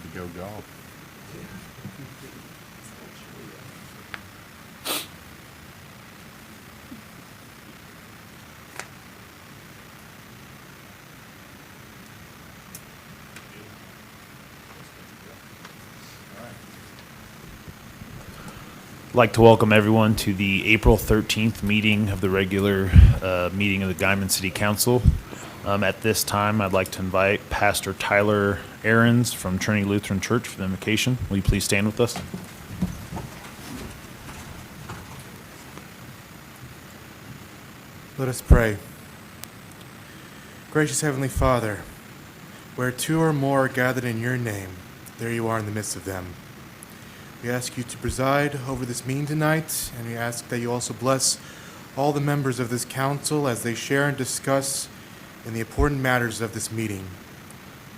to go golf. I'd like to welcome everyone to the April 13th meeting of the regular meeting of the Guymon City Council. At this time, I'd like to invite Pastor Tyler Ahrens from Trinity Lutheran Church for the invocation. Will you please stand with us? Let us pray. Gracious Heavenly Father, where two or more are gathered in your name, there you are in the midst of them. We ask you to preside over this meeting tonight, and we ask that you also bless all the members of this council as they share and discuss in the important matters of this meeting.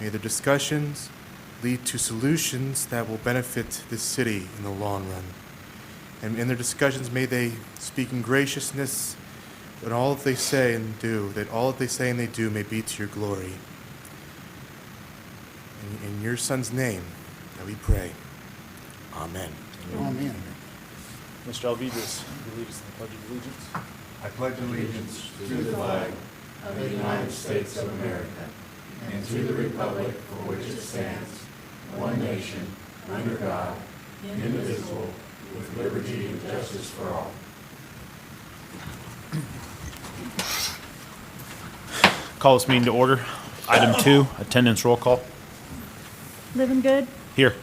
May the discussions lead to solutions that will benefit this city in the long run. And in their discussions, may they speak in graciousness, and all that they say and do, that all that they say and they do may be to your glory. In your Son's name that we pray. Amen. Amen. Mr. Alvidrez, will you lead us in the Pledge of Allegiance? I pledge allegiance to the flag of the United States of America and to the republic for which it stands, one nation, under God, indivisible, with liberty and justice for all. Call this meeting to order. Item 2, attendance roll call. Living Good, Here.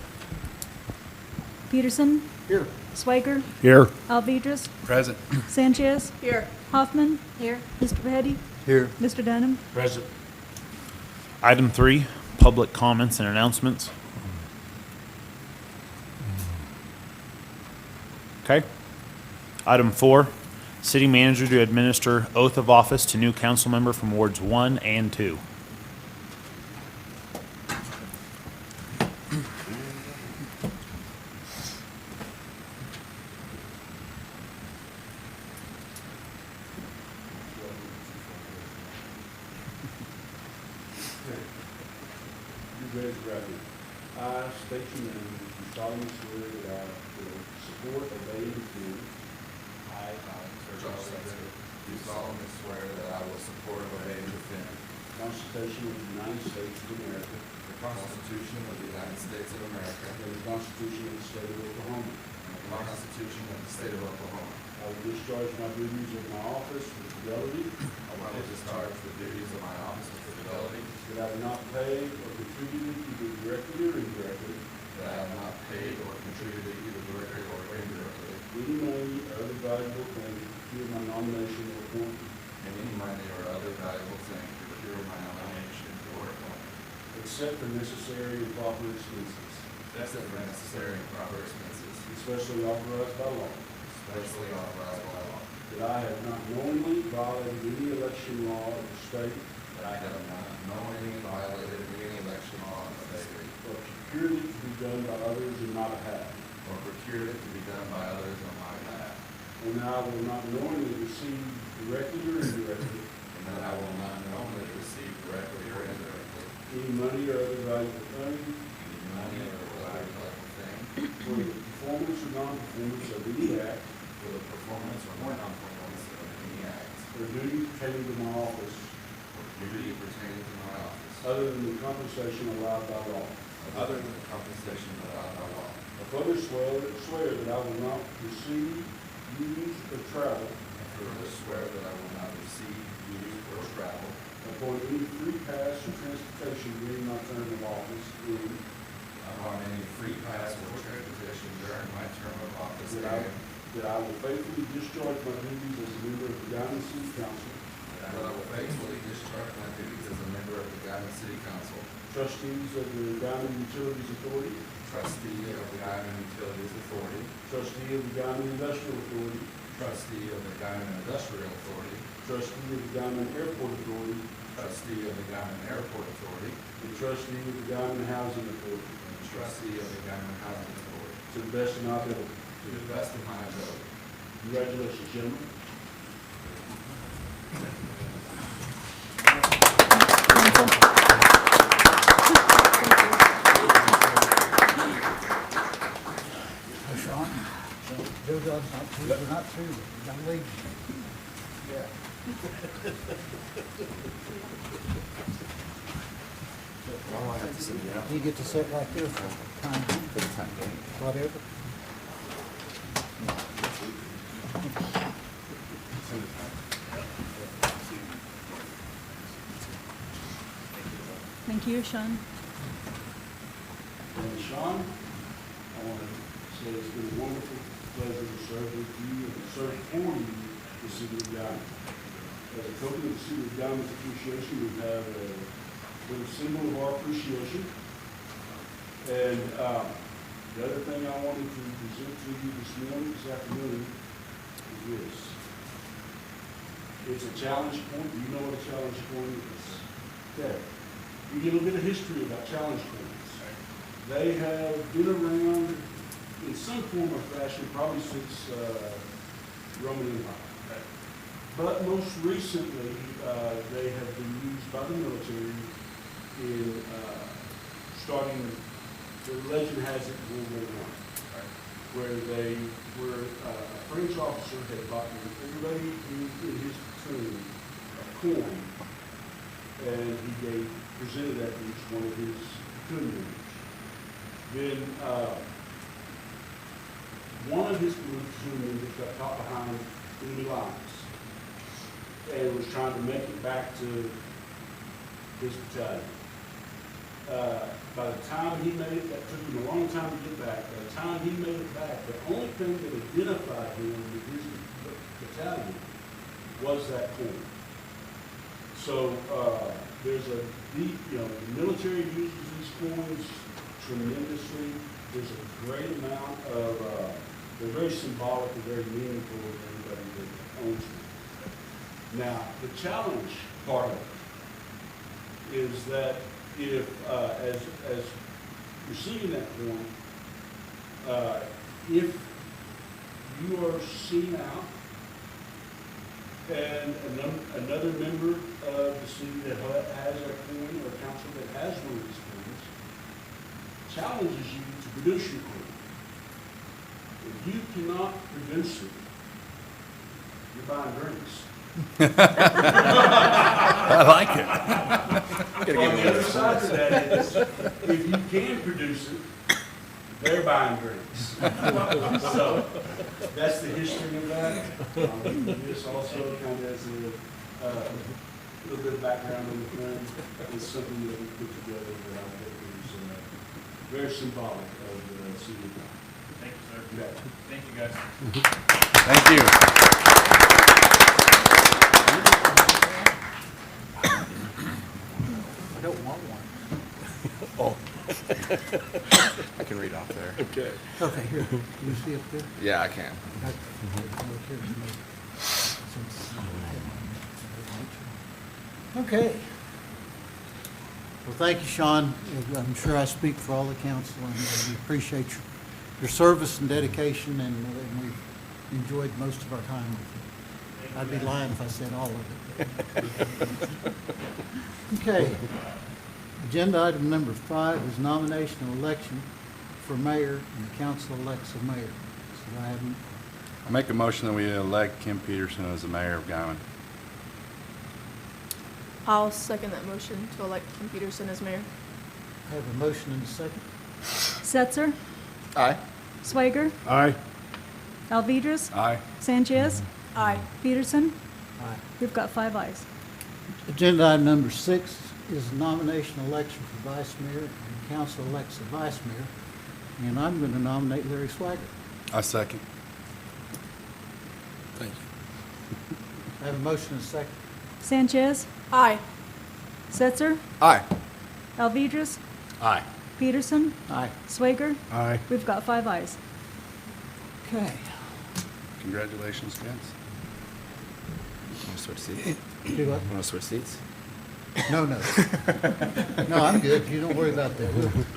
Peterson, Here. Swiker, Here. Alvidrez, Present. Sanchez, Here. Hoffman, here, Mr. Beheady, Here. Mr. Dunham. Present. Item 3, public comments and announcements. Okay. Item 4, city manager to administer oath of office to new council member from wards 1 and 2. Raise your right hand. I state your name, do solemnly swear that I will support, obey, and defend Do solemnly swear that I will support, obey, and defend the Constitution of the United States of America the Constitution of the United States of America and the Constitution of the State of Oklahoma. and the Constitution of the State of Oklahoma. I will discharge my duties of my office with fidelity, I will discharge the duties of my office with fidelity, that I have not paid or contributed either directly or indirectly that I have not paid or contributed either directly or indirectly any money or other valuable thing to procure my nomination or appointment, any money or other valuable thing to procure my nomination or appointment, except for necessary and proper expenses, except for necessary and proper expenses, especially authorized by law. especially authorized by law, That I have not knowingly violated any election law of the state that I have not knowingly violated any election law of the state, or procured it to be done by others in my behalf. or procured it to be done by others on my behalf, And that I will not knowingly receive directly or indirectly and that I will not knowingly receive directly or indirectly any money or other valuable thing any money or valuable thing for the performance or non-performance of any act for the performance or non-performance of any act or duty pertaining to my office or duty pertaining to my office, other than the compensation allowed by law. other than the compensation allowed by law. I further swear that I will not receive, use, or travel I further swear that I will not receive, use, or travel upon any free pass or transportation during my term of office in upon any free pass or transportation during my term of office, that and that I will faithfully discharge my duties as a member of the Guymon City Council, that I will faithfully discharge my duties as a member of the Guymon City Council, trustees of the Guymon Utilities Authority, trustee of the Guymon Utilities Authority, trustee of the Guymon Industrial Authority, trustee of the Guymon Industrial Authority, trustee of the Guymon Airport Authority, trustee of the Guymon Airport Authority, and trustee of the Guymon Housing Authority, and trustee of the Guymon Housing Authority, to the best of my ability. to the best of my ability. Congratulations, gentlemen. We're not through, we gotta leave. You get to sit right there for time, whatever. Thank you, Sean. And Sean, I want to say it's been a wonderful pleasure to serve with you and serve for you, the city of Guymon. As a token of the city of Guymon's appreciation, we have a little symbol of our appreciation. And the other thing I wanted to present to you this afternoon, is this. It's a challenge point. Do you know what a challenge point is? Okay. You get a little bit of history about challenge points. They have been around in some form or fashion probably since Roman Empire. But most recently, they have been used by the military in starting, the legend has it, World War I, where they were, a French officer had bought everybody in his platoon a coin, and he presented that to each one of his platoon members. Then one of his platoon members got caught behind enemy lines and was trying to make it back to his battalion. By the time he made it, that took him a long time to get back. By the time he made it back, the only thing that identified him with his battalion was that coin. So there's a deep, the military uses these coins tremendously. There's a great amount of, they're very symbolic and very meaningful to everybody that owns them. Now, the challenge part of it is that if, as receiving that coin, if you are seen out and another member of the city that has a coin or a council that has one of these coins challenges you to produce your coin. If you cannot produce it, you're buying drinks. I like it. On the other side of that is, if you can produce it, they're buying drinks. So that's the history of that. This also kind of has a little bit of background on the film. It's something that we put together that I think is very symbolic of the city of Guymon. Thank you, sir. Yeah. Thank you, guys. Thank you. I don't want one. Oh. I can read off there. Okay. Okay, here, can you see up there? Yeah, I can. Okay. Well, thank you, Sean. I'm sure I speak for all the council, and we appreciate your service and dedication, and we've enjoyed most of our time with you. I'd be lying if I said all of it. Okay. Agenda item number 5 is nomination and election for mayor, and the council elects a mayor. So I haven't, I make a motion that we elect Kim Peterson as the mayor of Guymon. I'll second that motion to elect Kim Peterson as mayor. I have a motion and a second. Setzer, Aye. Swager, Aye. Alvidrez, Aye. Sanchez, Aye. Peterson. Aye. We've got 5 ayes. Agenda item number 6 is nomination election for vice mayor, and the council elects a vice mayor, and I'm going to nominate Larry Swager. I second. Thank you. I have a motion and a second. Sanchez, Aye. Setzer, Aye. Alvidrez, Aye. Peterson, Aye. Swager. Aye. We've got 5 ayes. Okay. Congratulations, Vince. Want to switch seats? Do what? Want to switch seats? No, no. No, I'm good. You don't worry about that.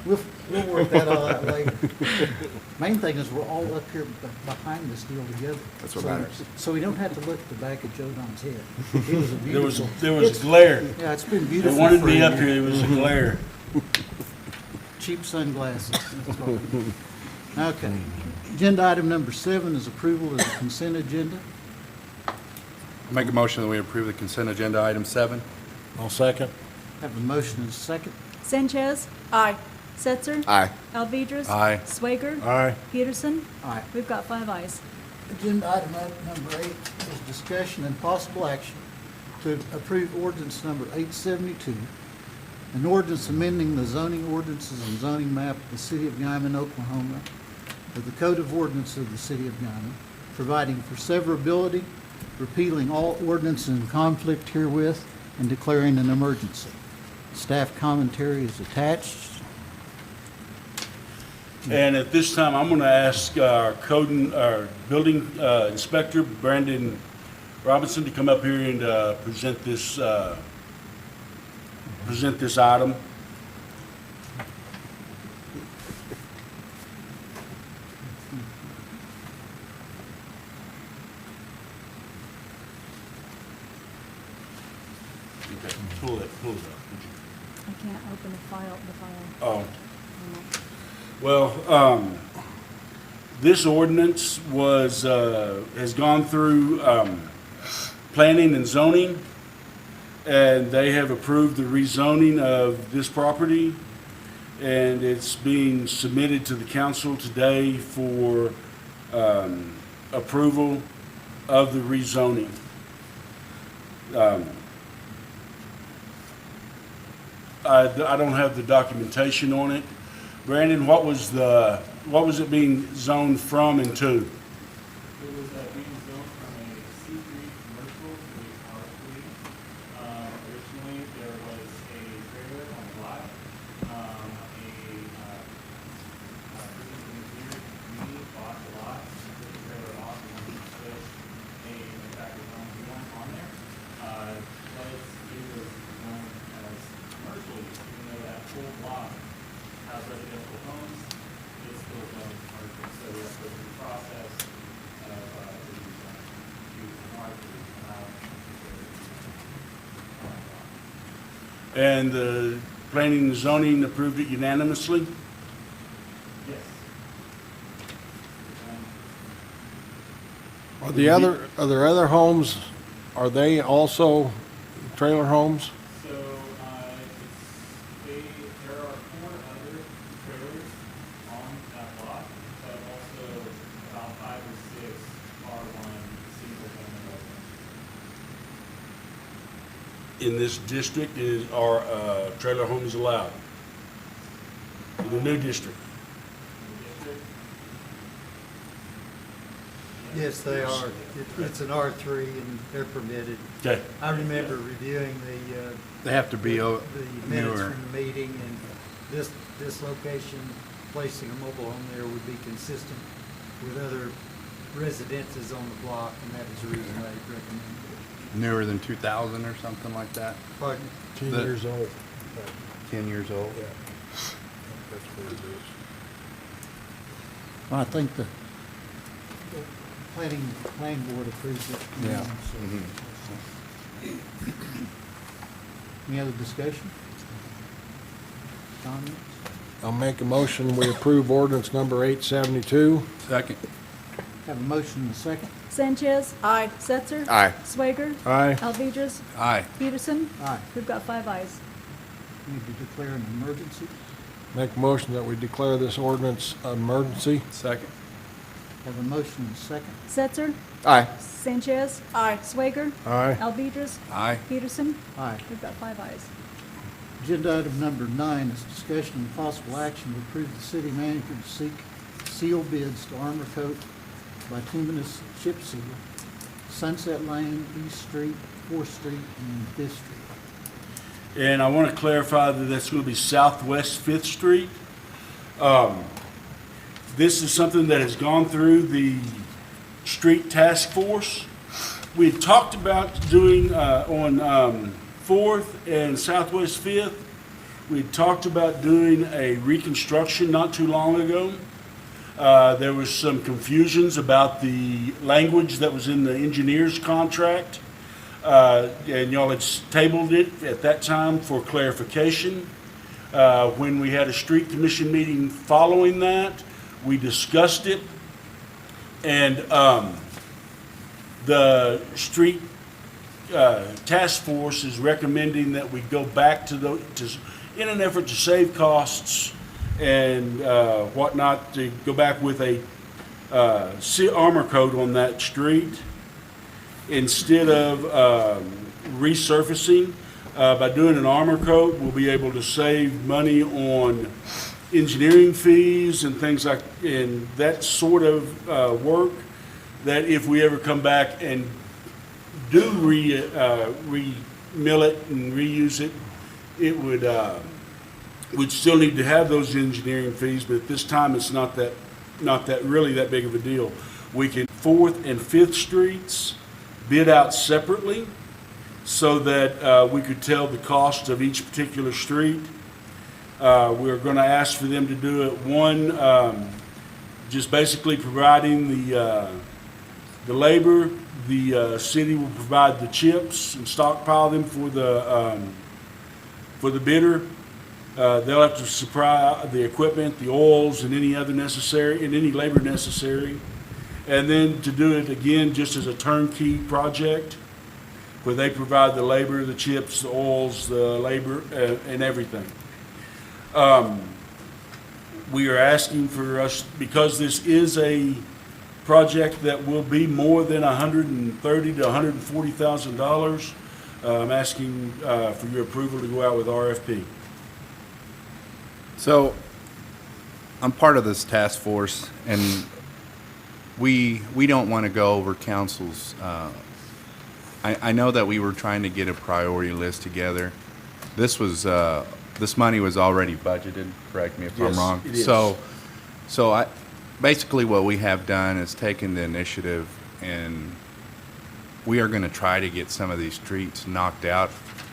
We'll work that all out later. Main thing is we're all up here behind this deal together. That's what So- matters. So we don't have to look at the back of Joe Don's head. It was a beautiful. There was glare. Yeah, it's been They beautiful. wanted for me a up year. here, there was a glare. Cheap sunglasses. That's all. Okay. Agenda item number 7 is approval of the consent agenda. Make a motion that we approve the consent agenda item 7. I'll second. Have a motion and a second. Sanchez. Aye. Setzer. Aye. Alvedras. Aye. Swager. Aye. Peterson. Aye. We've got 5 ayes. Agenda item number 8 is discussion and possible action to approve ordinance number 872, an ordinance amending the zoning ordinances and zoning map of the City of Guymon, Oklahoma, of the Code of Ordinances of the City of Guymon, providing for severability, repealing all ordinances in conflict herewith, and declaring an emergency. Staff commentary is attached. And at this time, I'm going to ask our building inspector, Brandon Robinson, to come up here and present this item. Okay, pull it up. I can't open the file. Oh. Well, this ordinance has gone through planning and zoning, and they have approved the rezoning of this property, and it's being submitted to the council today for approval of the rezoning. I don't have the documentation on it. Brandon, what was it being zoned from and to? It was being zoned from a C3 commercial to a R3. Originally, there was a trailer on the lot. A person from the community bought the lot, took the trailer off, and wanted to switch a manufactured home Guymon on there. But it was zoned as commercial use, even though that whole block has residential homes, it's still zoned commercial. So we have to go through the process of use an R3 And the planning and zoning approved it unanimously? Yes. Are there other homes, are they also trailer homes? So, there are 4 other trailers on that lot, but also about 5 or 6 R1 single family residents. In this district are trailer homes allowed? In the new district? Yes, they are. It's an R3 and they're permitted. Okay. I remember reviewing They have to be the minutes newer. from the meeting, and this location, placing a mobile home there would be consistent with other residences on the block, and that is the reason I recommend it. Newer than 2000 or something like that? Pardon? 10 The- years old. 10 years old? Yeah. That's what it is. Well, I think the planning board approved it. Yeah. So- Any other discussion? Comments? I'll make a motion, we approve ordinance number 872. Second. Have a motion and a second. Sanchez. Aye. Setzer. Aye. Swager. Aye. Alvedras. Aye. Peterson. Aye. We've got 5 ayes. Need to declare an emergency. Make a motion that we declare this ordinance an emergency. Second. Have a motion and a second. Setzer. Aye. Sanchez. Aye. Swager. Aye. Alvedras. Aye. Peterson. Aye. We've got 5 ayes. Agenda item number 9 is discussion and possible action to approve the city manager to seek sealed bids to armor coat bituminous chip seal, Sunset Lane, East Street, 4th Street, and 5th Street. And I want to clarify that that's going to be Southwest 5th Street. This is something that has gone through the street task force. We had talked about doing on 4th and Southwest 5th. We had talked about doing a reconstruction not too long ago. There was some confusions about the language that was in the engineer's contract. And y'all had tabled it at that time for clarification. When we had a street commission meeting following that, we discussed it, And the street task force is recommending that we go back in an effort to save costs and whatnot, to go back with a armor coat on that street instead of resurfacing. By doing an armor coat, we'll be able to save money on engineering fees and things like, and that sort of work, that if we ever come back and do re-mill it and reuse it, it would, we'd still need to have those engineering fees, but at this time, it's not really that big of a deal. We can 4th and 5th Streets bid out separately so that we could tell the cost of each particular street. We're going to ask for them to do it, one, just basically providing the labor. The city will provide the chips and stockpile them for the bidder. They'll have to supply the equipment, the oils, and any other necessary, and any labor necessary. And then to do it again just as a turnkey project, where they provide the labor, the chips, the oils, the labor, and everything. We are asking for us, because this is a project that will be more than $130,000 to $140,000, I'm asking for your approval to go out with RFP. So, I'm part of this task force, and we don't want to go over council's. I know that we were trying to get a priority list together. This money was already budgeted. Correct me if I'm Yes, wrong. it is. So basically what we have done is taken the initiative, and we are going to try to get some of these streets knocked out,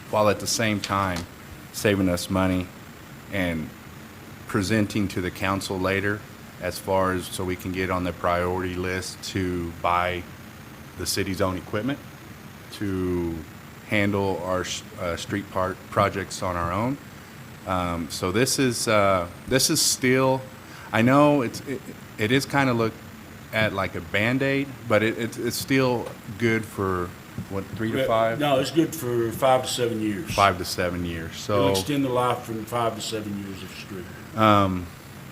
while at the same time saving us money and presenting to the council later, as far as so we can get on the priority list to buy the city's own equipment to handle our street projects on our own. So this is still, I know it is kind of looked at like a Band-Aid, but it's still good for what, 3 to 5? No, it's good for 5 to 7 years. 5 to 7 years. So It'll extend the life from 5 to 7 years of street.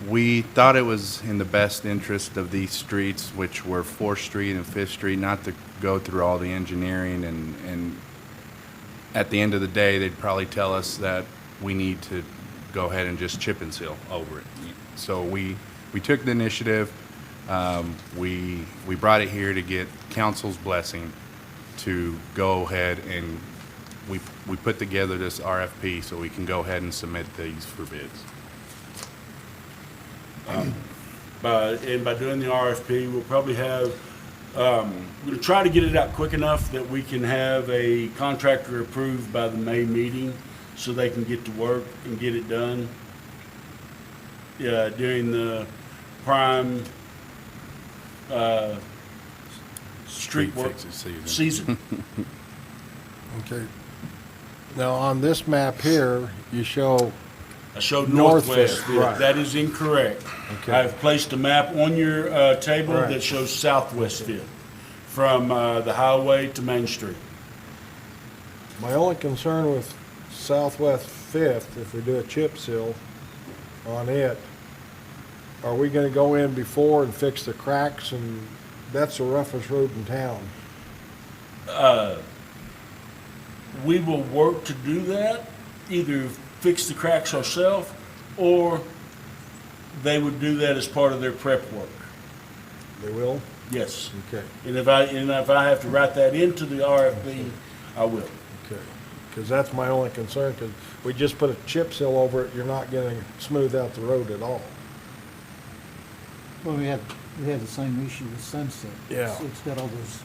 we thought it was in the best interest of these streets, which were 4th Street and 5th Street, not to go through all the engineering, and at the end of the day, they'd probably tell us that we need to go ahead and just chip and seal over it. So we took the initiative. We brought it here to get council's blessing to go ahead, and we put together this RFP so we can go ahead and submit these for bids. By doing the RFP, we'll probably have, we'll try to get it out quick enough that we can have a contractor approved by the May meeting so they can get to work and get it done during the prime street work fixes season. Okay. Now, on this map here, you show, I showed North northwest. Fifth, right. That is incorrect. Okay. I've placed a map on your table Right. that shows southwest Fifth from the highway to Main Street. my only concern with Southwest Fifth, if we do a chip seal on it, are we gonna go in before and fix the cracks? And that's the roughest road in town. We will work to do that, either fix the cracks ourselves, or they would do that as part of their prep work. They will? Yes. Okay, And if I have to write that into the RFP, I will. okay. Because that's my only concern, because we just put a chip seal over it, you're not gonna smooth out the road at all. Well, we have the same issue with Sunset. Yeah. It's got all those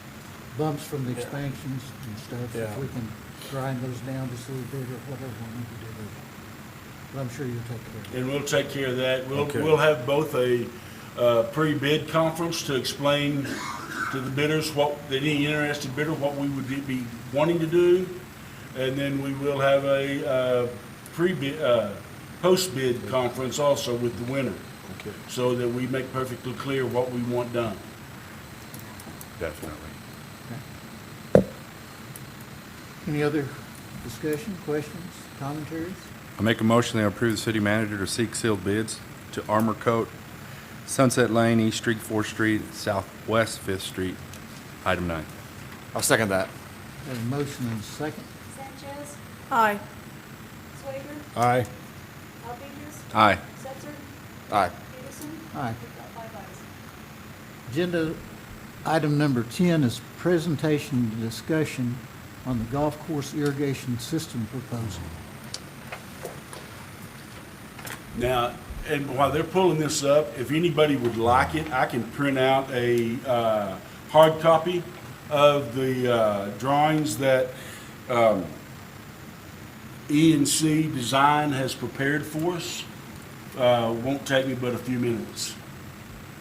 bumps from the expansions and stuff. Yeah. If we can grind those down just a little bit or whatever we need to do. But I'm sure you'll take care of it. And we'll take care of that. Okay. We'll have both a pre-bid conference to explain to the bidders any interested bidder, what we would be wanting to do. And then we will have a post-bid conference also with the winner, Okay. so that we make perfectly clear what we want done. definitely. Any other discussion, questions, commentaries? I make a motion to approve the city manager to seek sealed bids to Armor Coat, Sunset Lane, East Street, 4th Street, Southwest 5th Street, item 9. I'll second that. Got a motion and a second. Sanchez. Aye. Swager. Aye. Alpegis. Aye. Setzer. Aye. Peterson. Aye. Got 5 ayes. Agenda item number 10 is presentation and discussion on the golf course irrigation system proposal. Now, and while they're pulling this up, if anybody would like it, I can print out a hard copy of the drawings that E&C Design has prepared for us. Won't take me but a few minutes,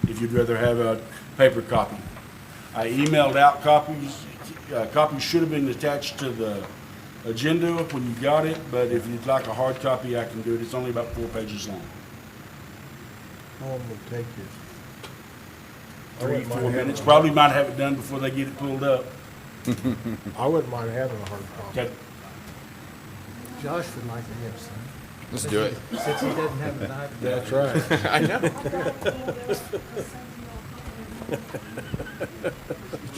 if you'd rather have a paper copy. I emailed out copies. Copies should have been attached to the agenda when you got it, but if you'd like a hard copy, I can do it. It's only about 4 pages long. How long will it take you? 3, 4 minutes. Probably might have it done before they get it pulled up. I wouldn't mind having a hard copy. Okay. Josh would like to have some. Let's do it. Since he doesn't have an item. That's right. I know. But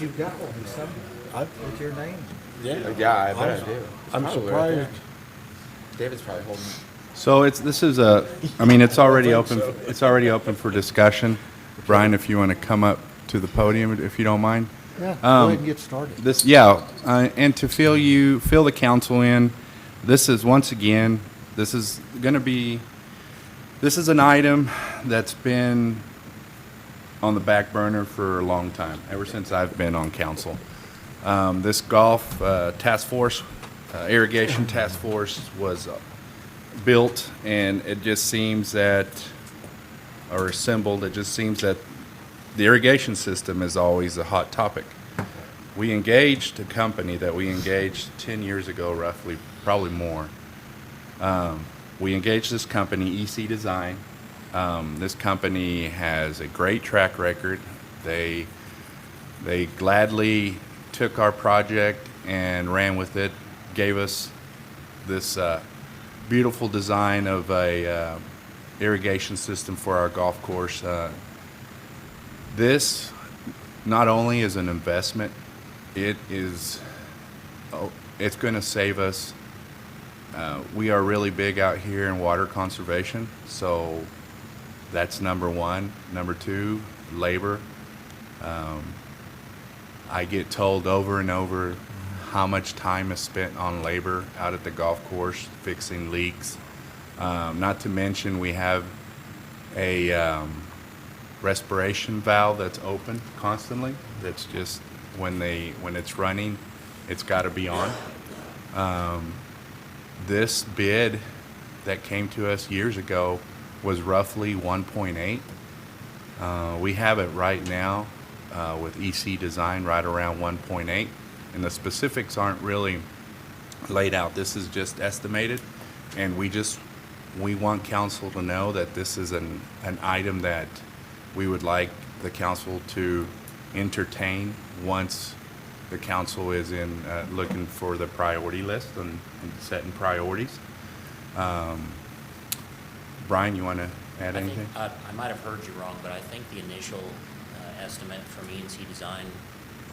you've got one somewhere with your name. Yeah, I bet I do. I'm Probably right there. surprised. David's probably holding. So it's already open, it's already open for discussion. Brian, if you want to come up to the podium, if you don't mind. Yeah, go ahead and get started. And to fill the council in, this is an item that's been on the back burner for a long time, ever since I've been on council. This golf task force, irrigation task force was built, and it just seems that, or assembled, it just seems that the irrigation system is always a hot topic. We engaged a company that we engaged 10 years ago, roughly, probably more. We engaged this company, EC Design. This company has a great track record. They gladly took our project and ran with it, gave us this beautiful design of a irrigation system for our golf course. This not only is an investment, it's going to save us. We are really big out here in water conservation, so that's number one. Number two, labor. I get told over and over how much time is spent on labor out at the golf course fixing leaks. Not to mention we have a respiration valve that's open constantly. That's just when it's running, it's got to be on. This bid that came to us years ago was roughly 1.8. We have it right now with EC Design right around 1.8, and the specifics aren't really laid out. This is just estimated, and we want council to know that this is an item that we would like the council to entertain once the council is in looking for the priority list and setting priorities. Brian, you want to add anything? I might have heard you wrong, but I think the initial estimate from E&C Design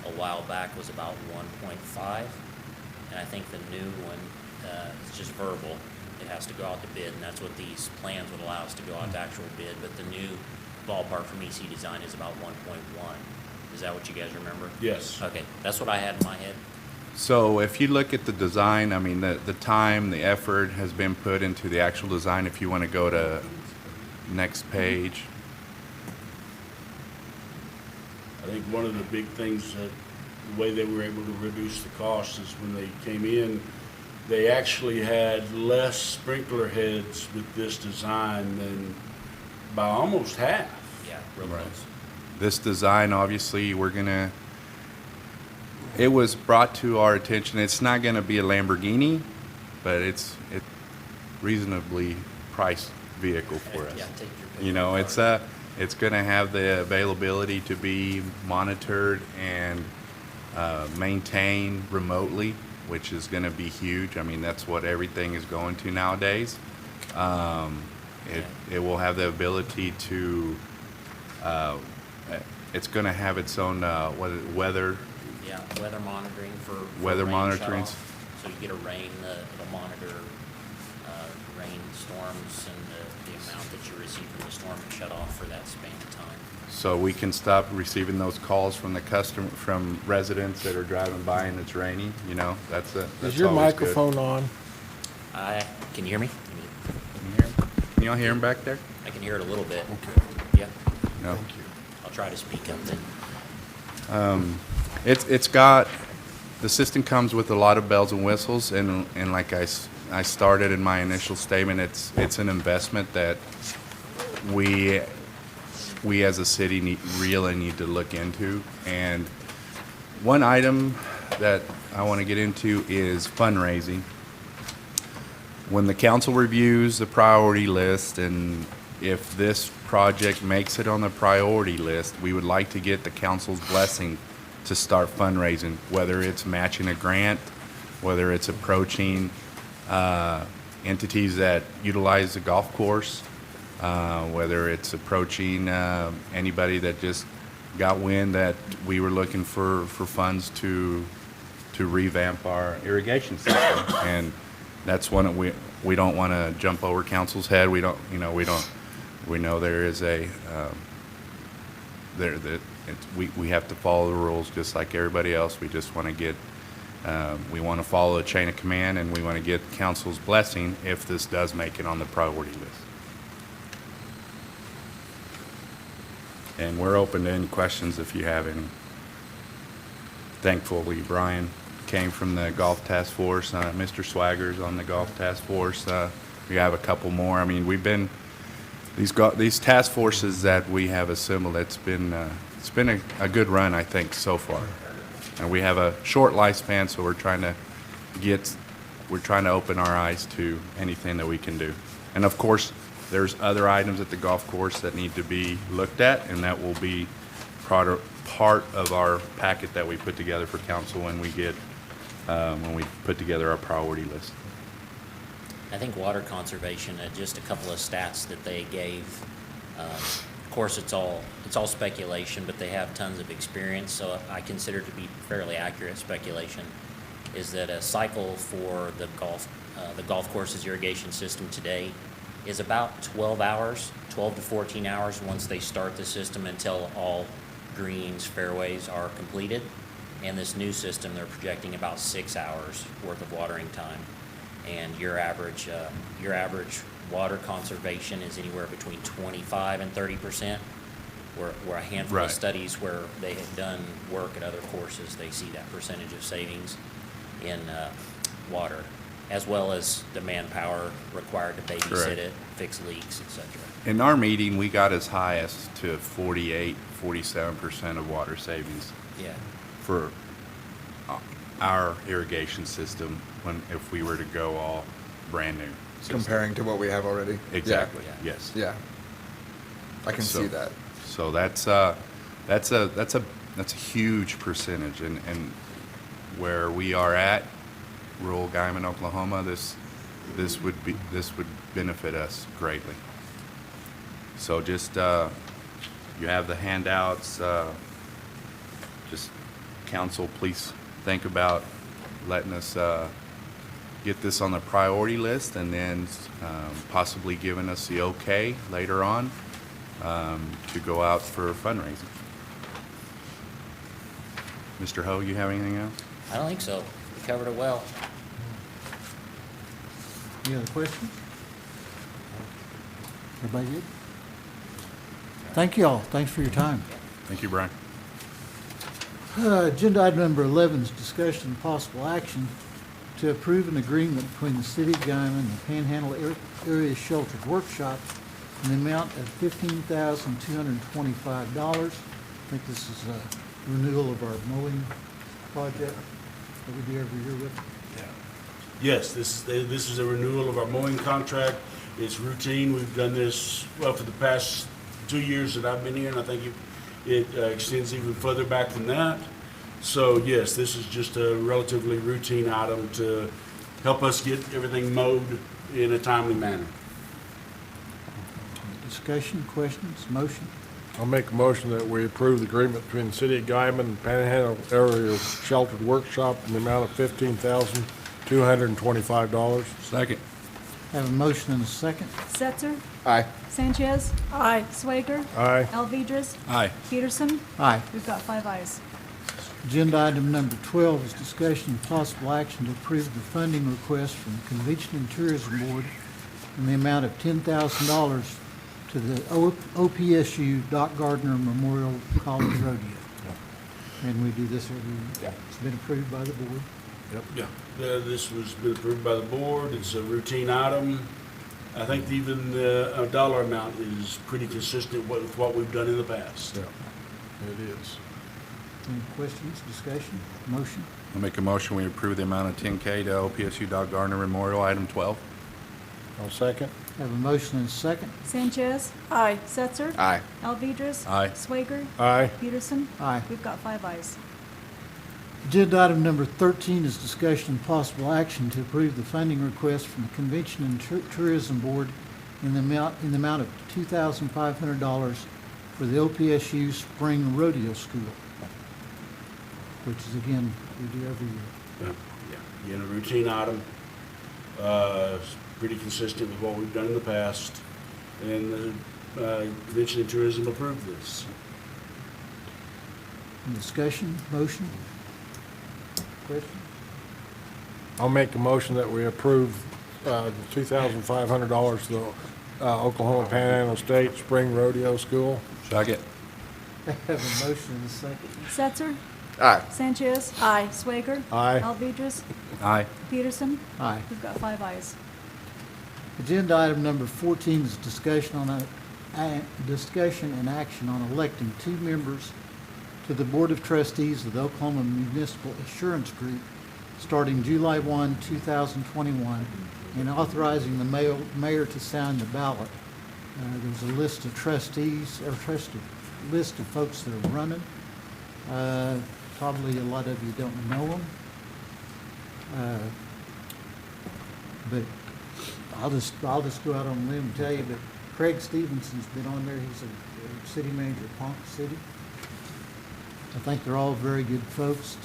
a while back was about 1.5, and I think the new one is just verbal. It has to go out to bid, and that's what these plans would allow us to go out to actual bid, but the new ballpark from EC Design is about 1.1. Is that what you guys remember? Yes. Okay, that's what I had in my head. So if you look at the design, I mean, the time, the effort has been put into the actual design. If you want to go to next page. I think one of the big things that the way they were able to reduce the cost is when they came in, they actually had less sprinkler heads with this design than by almost half. Yeah, real Right. close. This design, obviously, it was brought to our attention. It's not going to be a Lamborghini, but it's reasonably priced vehicle for us. Yeah, take your pick. You know, it's It's going to have the availability to be monitored and maintained remotely, which is going to be huge. I mean, that's what everything is going to nowadays. It will have the ability to, it's going to have its own weather. Yeah, weather monitoring for Weather rain monitoring. shutoff. So you get a rain, it'll monitor rainstorms and the amount that you receive from the storm and shut off for that span of time. So we can stop receiving those calls from from residents that are driving by and it's raining, you know, that's Is your always good. microphone on? Can you hear me? Can you hear 'em? Can y'all hear him back there? I can hear it a little bit. Okay. Yeah, No. Thank you. I'll try to speak up then. It's got, the system comes with a lot of bells and whistles, and like I started in my initial statement, it's an investment that we as a city really need to look into. And one item that I want to get into is fundraising. When the council reviews the priority list, and if this project makes it on the priority list, we would like to get the council's blessing to start fundraising, whether it's matching a grant, whether it's approaching entities that utilize the golf course, whether it's approaching anybody that just got wind that we were looking for funds to revamp our irrigation system. And that's one we don't want to jump over council's head. We know there is a we have to follow the rules just like everybody else. We just want to get we want to follow a chain of command, and we want to get council's blessing if this does make it on the priority list. And we're open to any questions if you have any. Thankfully, Brian came from the golf task force. Mr. Swagger's on the golf task force. We have a couple more. I mean, we've been these task forces that we have assembled. It's been a good run, I think, so far. And we have a short lifespan, so we're trying to open our eyes to anything that we can do. And of course, there's other items at the golf course that need to be looked at, and that will be part of our packet that we put together for council when we put together our priority list. I think water conservation, just a couple of stats that they gave. Of course, it's all speculation, but they have tons of experience, so I consider it to be fairly accurate speculation. Is that a cycle for the golf course's irrigation system today is about 12 to 14 hours once they start the system until all greens, fairways are completed. And this new system, they're projecting about 6 hours worth of watering time. And your average water conservation is anywhere between 25 and 30%. Where a handful Right. of studies where they have done work at other courses, they see that percentage of savings in water, as well as the manpower required to babysit Correct. it, fix leaks, etc. In our meeting, we got as high as to 47% of water savings Yeah. for our irrigation system if we were to go all brand new system. Comparing to what we have already. Exactly. Yeah. Yes. Yeah. I can see that. So that's a huge percentage, and where we are at, rural Guymon, Oklahoma, this would benefit us greatly. So just you have the handouts. Just council, please think about letting us get this on the priority list, and then possibly giving us the okay later on to go out for fundraising. Mr. Ho, you have anything else? I don't think so. We covered it well. Any other questions? Everybody good? Thank you all. Thanks for your time. Thank you, Brian. Agenda item number 11 is discussion and possible action to approve an agreement between the City of Guymon and the Panhandle Area Sheltered Workshop in the amount of $15,225. I think this is a renewal of our mowing project that we do every year with. Yes, this is a renewal of our mowing contract. It's routine. We've done this, well, for the past 2 years that I've been here, and I think it extends even further back than that. So yes, this is just a relatively routine item to help us get everything mowed in a timely manner. Discussion, questions, motion? I'll make a motion that we approve the agreement between the City of Guymon and Panhandle Area Sheltered Workshop in the amount of $15,225. Second. Have a motion and a second. Setzer, Aye. Sanchez, Aye. Swager, Aye. Alvedras, Aye. Peterson. Aye. We've got 5 ayes. Agenda item number 12 is discussion and possible action to approve the funding request from the Convention and Tourism Board in the amount of $10,000 to the OPSU Doc Gardner Memorial College Rodeo. And we do this every year. It's been approved by the board. Yeah, this was been approved by the board. It's a routine item. I think even the dollar amount is pretty consistent with what we've done in the past. Yeah, it is. Any questions, discussion, motion? I'll make a motion, we approve the amount of $10K to OPSU Doc Gardner Memorial, item 12. I'll second. Have a motion and a second. Sanchez, Aye. Setzer, Aye. Alvedras, Aye. Swager, Aye. Peterson. Aye. We've got 5 ayes. Agenda item number 13 is discussion and possible action to approve the funding request from the Convention and Tourism Board in the amount of $2,500 for the OPSU Spring Rodeo School, which is, again, we do every year. Yeah, again, a routine item. It's pretty consistent with what we've done in the past. And the Convention and Tourism approved this. Any discussion, motion? Question? I'll make a motion that we approve the $2,500 to the Oklahoma Panhandle State Spring Rodeo School. Second. Have a motion and a second. Setzer, Aye. Sanchez, Aye. Swager, Aye. Alvedras, Aye. Peterson. Aye. We've got 5 ayes. Agenda item number 14 is discussion and action on electing 2 members to the Board of Trustees of the Oklahoma Municipal Assurance Group starting July 1, 2021, and authorizing the mayor to sign the ballot. There's a list of trustees, or list of folks that are running. Probably a lot of you don't know them. But I'll just go out on a limb and tell you that Craig Stevenson's been on there. He's a city manager of Ponca City. I think they're all very good folks.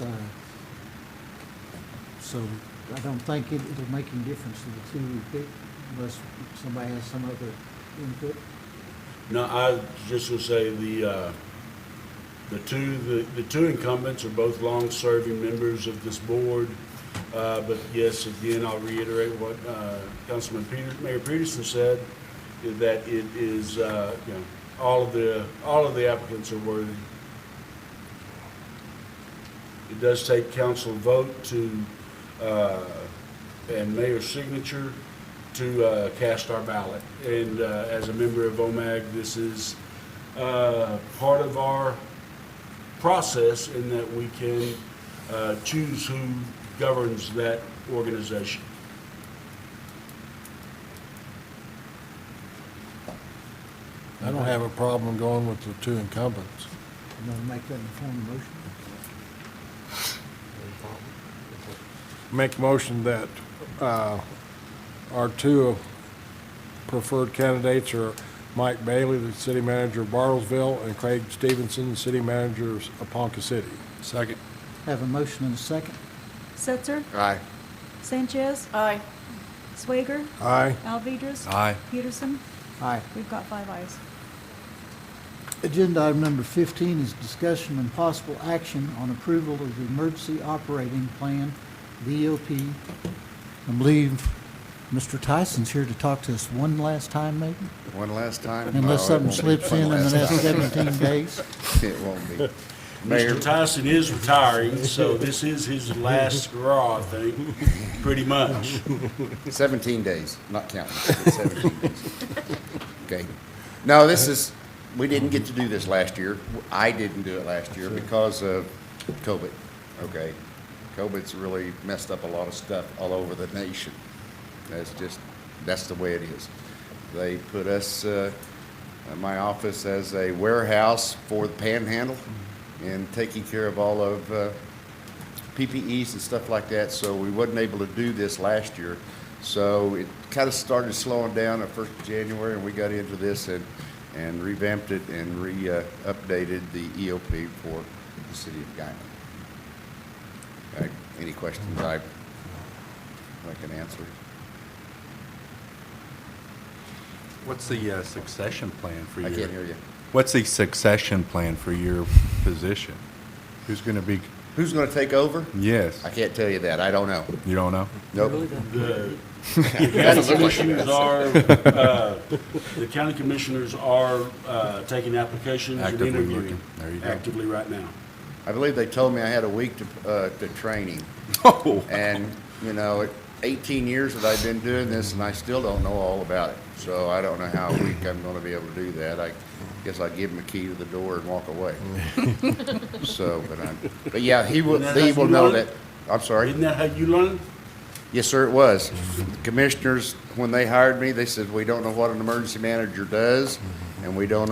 So I don't think it'll make any difference to the 2 we pick unless somebody has some other input. No, I was just going to say the two incumbents are both long-serving members of this board. But yes, again, I'll reiterate what Mayor Peterson said, that it is all of the applicants are worthy. It does take council vote and mayor's signature to cast our ballot. And as a member of OMAG, this is part of our process in that we can choose who governs that organization. I don't have a problem going with the 2 incumbents. You want to make that in the form of motion? Make a motion that our 2 preferred candidates are Mike Bailey, the city manager of Bartlesville, and Craig Stevenson, the city manager of Ponca City. Second. Have a motion and a second. Setzer, Aye. Sanchez, Aye. Swager, Aye. Alvedras, Aye. Peterson. Aye. We've got 5 ayes. Agenda item number 15 is discussion and possible action on approval of the Emergency Operating Plan, the EOP. I believe Mr. Tyson's here to talk to us one last time, maybe? One last time? Unless No, it something won't be slips one in the last next time. 17 days. It won't be. Mayor, Mr. Tyson is retiring, so this is his last hurrah, I think, pretty much. 17 days, not counting, but 17 days. Okay. No, we didn't get to do this last year. I didn't do it last year because of COVID, okay? COVID's really messed up a lot of stuff all over the nation. That's the way it is. They put us my office as a warehouse for the Panhandle and taking care of all of PPEs and stuff like that. So we wasn't able to do this last year. So it kind of started slowing down at 1st of January, and we got into this and revamped it and updated the EOP for the city of Guymon. Okay. Any questions I can answer? What's the succession plan for your? I can't hear you. What's the succession plan for your position? Who's going to be? Who's going to take over? Yes. I can't tell you that. I don't know. You don't know? Nope. The county commissioners are taking applications and Actively interviewing looking. There you go. actively right now. I believe they told me I had a week to training. Oh. And, 18 years that I've been doing this, and I still don't know all about it. So I don't know how a week I'm going to be able to do that. I guess I'll give him a key to the door and walk away. So, but yeah, he will know that. I'm sorry. Isn't that how you learn? Yes, sir, it was. The commissioners, when they hired me, they said, we don't know what an emergency manager does, and we don't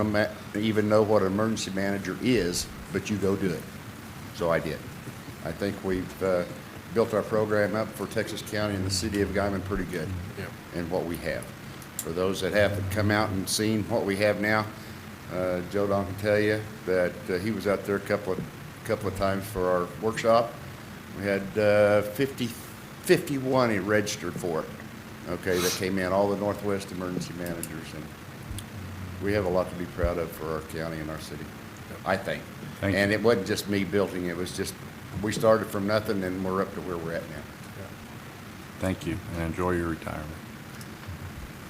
even know what an emergency manager is, but you go do it. So I did. I think we've built our program up for Texas County and the city of Guymon pretty good in what we have. For those that haven't come out and seen what we have now, Joe Don can tell you that he was out there a couple of times for our workshop. We had 51 he registered for it, okay, that came in, all the Northwest emergency managers, and we have a lot to be proud of for our county and our city, I think. Thank you. And it wasn't just me building it, was just, we started from nothing and we're up to where we're at now. Thank you, and enjoy your retirement.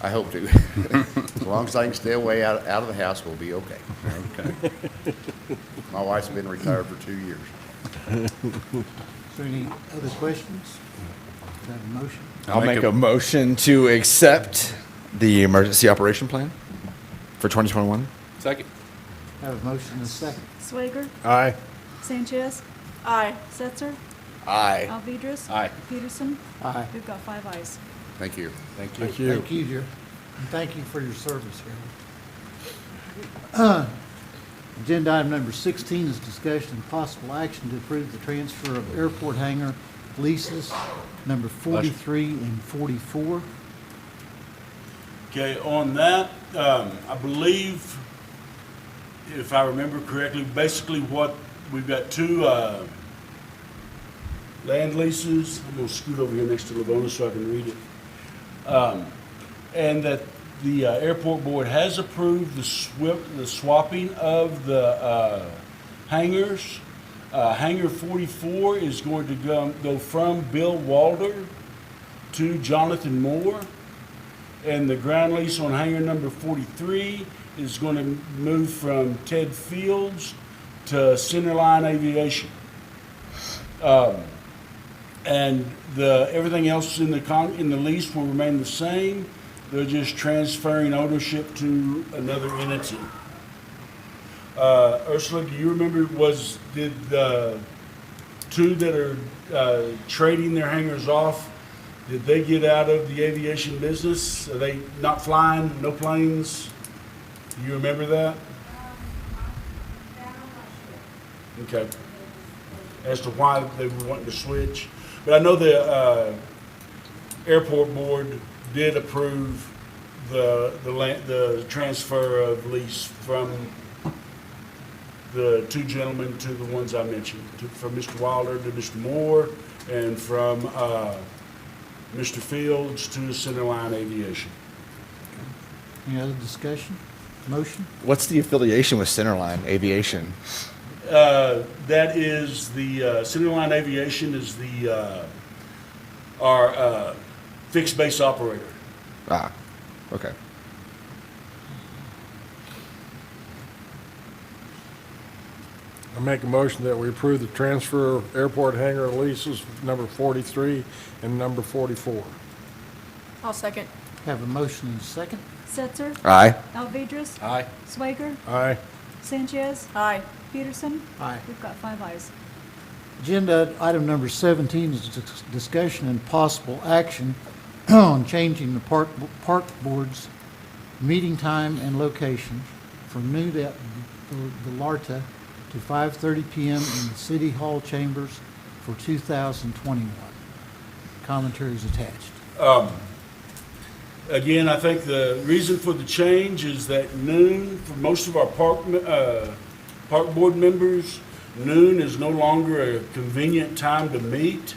I hope to. As long as I can stay away out of the house, we'll be okay. Okay. My wife's been retired for 2 years. Is there any other questions? Is that a motion? I'll make a motion to accept the emergency operation plan for 2021. Second. Have a motion and a second. Swager, Aye. Sanchez, Aye. Setzer, Aye. Alvedras. Aye. Peterson. Aye. We've got 5 ayes. Thank you. Thank you. Thank you. Thank you, dear. And thank you for your service, Harold. Agenda item number 16 is discussion and possible action to approve the transfer of airport hangar leases number 43 and 44. Okay, on that, I believe, if I remember correctly, basically what, we've got two land leases. I'm gonna scoot over here next to Lavona so I can read it. And that the airport board has approved the swapping of the hangars. Hangar 44 is going to go from Bill Walder to Jonathan Moore. And the ground lease on hangar number 43 is going to move from Ted Fields to Centerline Aviation. And everything else in the lease will remain the same. They're just transferring ownership to another entity. Ursula, do you remember, did the two that are trading their hangars off, did they get out of the aviation business? Are they not flying, no planes? Do you remember that? Okay. As to why they were wanting to switch. But I know the airport board did approve the transfer of lease from the two gentlemen to the ones I mentioned, from Mr. Wilder to Mr. Moore, and from Mr. Fields to Centerline Aviation. Any other discussion? Motion? What's the affiliation with Centerline Aviation? That is the Centerline Aviation is our fixed base operator. Ah, okay. I make a motion that we approve the transfer of airport hangar leases number 43 and number 44. I'll second. Have a motion and a second. Setzer, Aye. Alvedras. Aye. Swager, Aye. Sanchez, Aye. Peterson. Aye. We've got 5 ayes. Agenda item number 17 is discussion and possible action on changing the park board's meeting time and location from noon at the LARTA to 5:30 p.m. in the City Hall chambers for 2021. Commentary is attached. Again, I think the reason for the change is that noon, for most of our park board members, noon is no longer a convenient time to meet.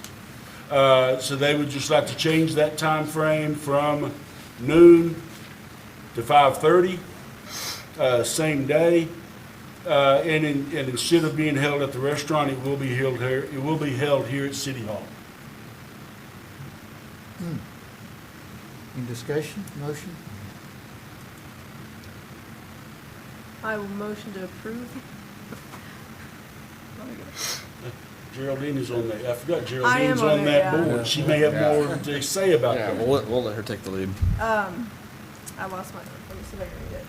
So they would just like to change that time frame from noon to 5:30, same day. And instead of being held at the restaurant, it will be held here. It will be held here at City Hall. Any discussion, motion? I will motion to approve. Geraldine is on that. I forgot I am Geraldine's on on there, that yeah. board. She may have more to say about Yeah, that. we'll let her take the lead. I lost my, let me see if I can read it.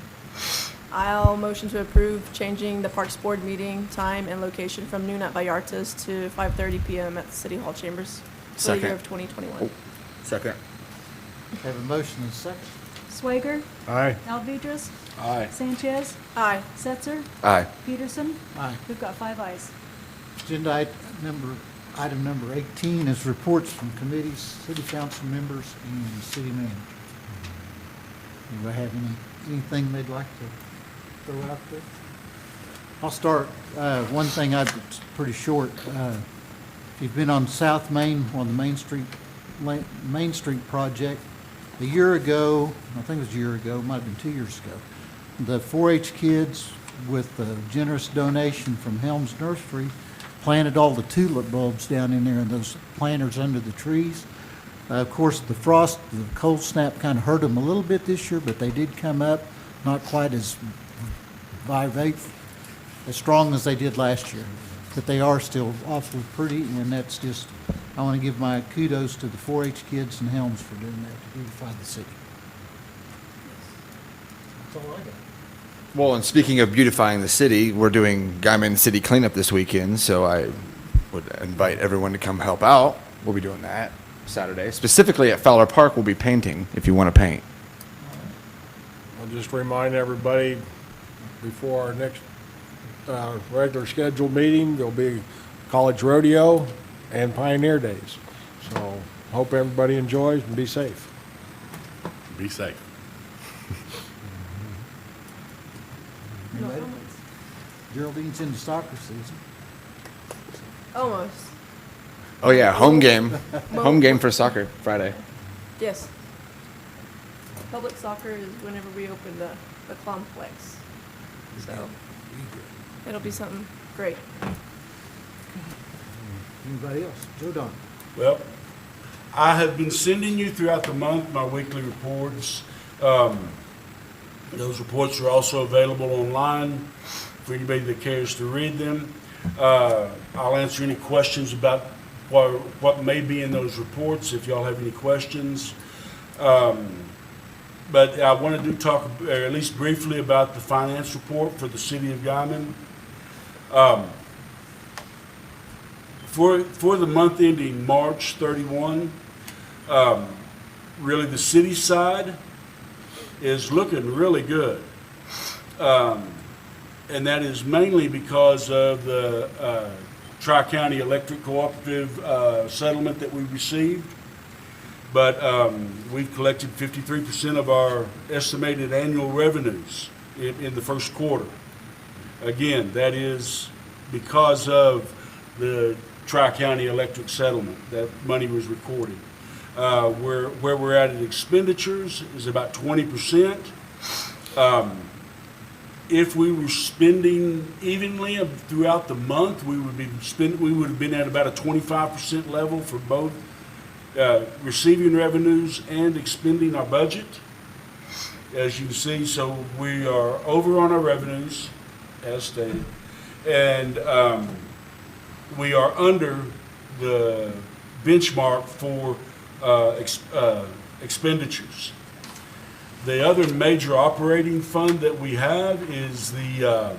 I'll motion to approve changing the Parks Board meeting time and location from noon at Vallarta's to 5:30 p.m. at the City Hall chambers for the year Second. of 2021. Second. Have a motion and a second. Swager, Aye. Alvedras, Aye. Sanchez, Aye. Setzer, Aye. Peterson. Aye. We've got 5 ayes. Agenda item number 18 is reports from committees, city council members, and city manager. Anybody have anything they'd like to throw out there? I'll start. One thing, it's pretty short. If you've been on South Main, on the Main Street project, a year ago, I think it was a year ago, it might have been 2 years ago, the 4-H kids, with a generous donation from Helms Nursery, planted all the tulip bulbs down in there in those planters under the trees. Of course, the cold snap kind of hurt them a little bit this year, but they did come up, not quite as as strong as they did last year. But they are still awfully pretty, and that's just, I want to give my kudos to the 4-H kids in Helms for doing that to beautify the city. That's all I got. Well, and speaking of beautifying the city, we're doing Guymon City Cleanup this weekend, so I would invite everyone to come help out. We'll be doing that Saturday. Specifically at Fowler Park, we'll be painting if you want to paint. I'll just remind everybody, before our next regular scheduled meeting, there'll be College Rodeo and Pioneer Days. So hope everybody enjoys and be safe. Be safe. No Anybody? comments. Geraldine's in the soccer season. Almost. Oh yeah, home game. Home game for soccer Friday. Yes. Public soccer is whenever we open the complex. So it'll be something great. Anybody else? Joe Don. Well, I have been sending you throughout the month my weekly reports. Those reports are also available online for anybody that cares to read them. I'll answer any questions about what may be in those reports if y'all have any questions. But I wanted to talk, or at least briefly, about the finance report for the city of Guymon. For the month ending March 31, really the city side is looking really good. And that is mainly because of the Tri-County Electric Cooperative settlement that we received. But we've collected 53% of our estimated annual revenues in the first quarter. Again, that is because of the Tri-County Electric settlement. That money was recorded. Where we're at in expenditures is about 20%. If we were spending evenly throughout the month, we would have been at about a 25% level for both receiving revenues and expending our budget. As you can see, so we are over on our revenues, as stated, and we are under the benchmark for expenditures. The other major operating fund that we have is the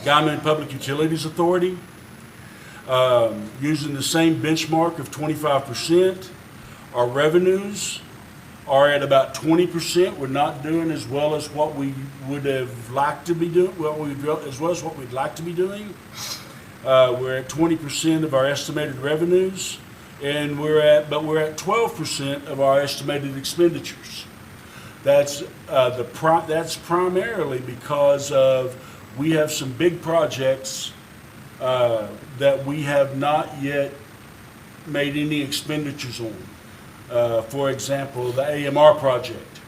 Guymon Public Utilities Authority. Using the same benchmark of 25%, our revenues are at about 20%. We're not doing as well as what we would have liked to be doing, as well as what we'd like to be doing. We're at 20% of our estimated revenues, and we're at 12% of our estimated expenditures. That's that's primarily because of we have some big projects that we have not yet made any expenditures on. For example, the AMR project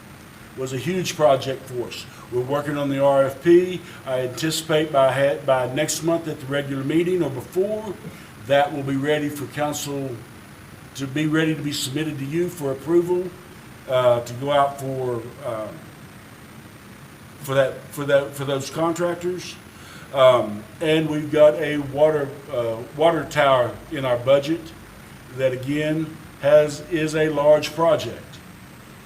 was a huge project for us. We're working on the RFP. I anticipate by next month at the regular meeting or before, that will be ready for council to be submitted to you for approval, to go out for those contractors. And we've got a water tower in our budget that again is a large project.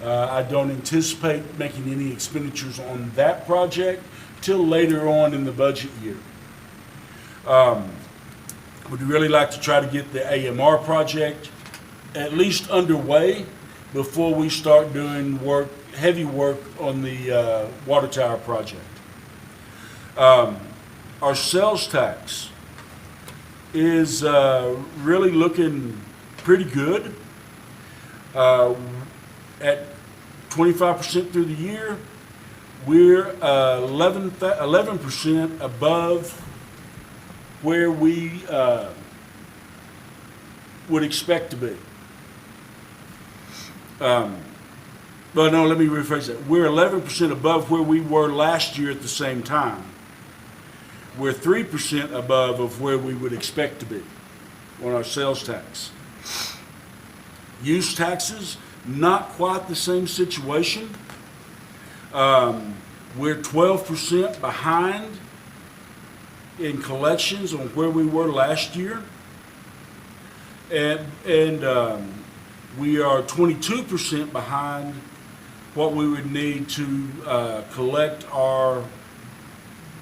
I don't anticipate making any expenditures on that project till later on in the budget year. Would really like to try to get the AMR project at least underway before we start doing heavy work on the water tower project. Our sales tax is really looking pretty good. At 25% through the year, we're 11% above where we would expect to be. But no, let me rephrase that. We're 11% above where we were last year at the same time. We're 3% above of where we would expect to be on our sales tax. Use taxes, not quite the same situation. We're 12% behind in collections on where we were last year. And we are 22% behind what we would need to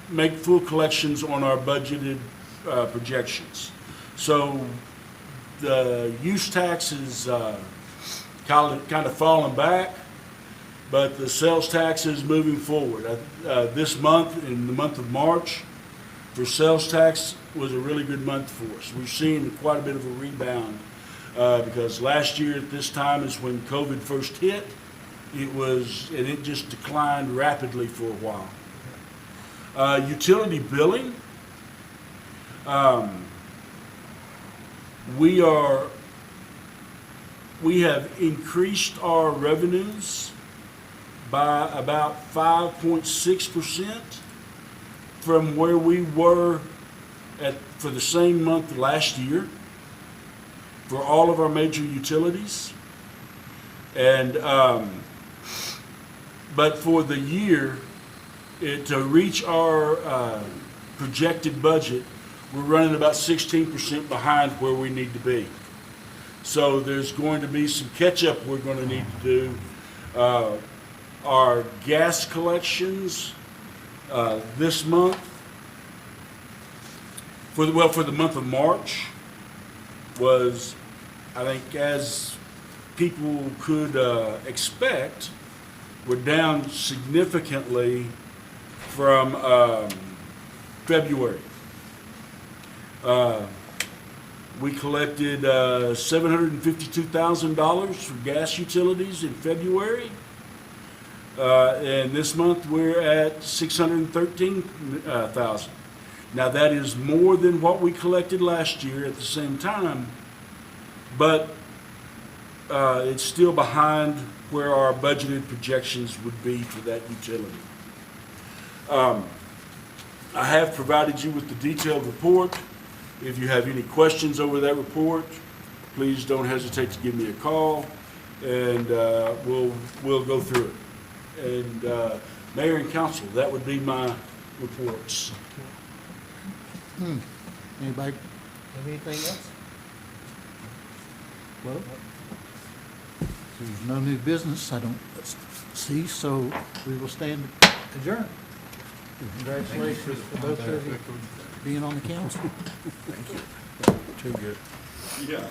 make full collections on our budgeted projections. So the use tax is kind of falling back, but the sales tax is moving forward. This month, in the month of March, for sales tax was a really good month for us. We've seen quite a bit of a rebound because last year at this time is when COVID first hit. It just declined rapidly for a while. Utility billing, we have increased our revenues by about 5.6% from where we were for the same month last year for all of our major utilities. And but for the year, to reach our projected budget, we're running about 16% behind where we need to be. So there's going to be some catch-up we're going to need to do. Our gas collections this month, for the month of March, was, I think, as people could expect, we're down significantly from February. We collected $752,000 for gas utilities in February, and this month we're at $613,000. Now that is more than what we collected last year at the same time, but it's still behind where our budgeted projections would be for that utility. I have provided you with the detailed report. If you have any questions over that report, please don't hesitate to give me a call, and we'll go through it. And Mayor and Council, that would be my reports. Anybody have anything else? Well, there's no new business, I don't see, so we will stand adjourned. Congratulations to both of you for being on the council. Too good. Yeah.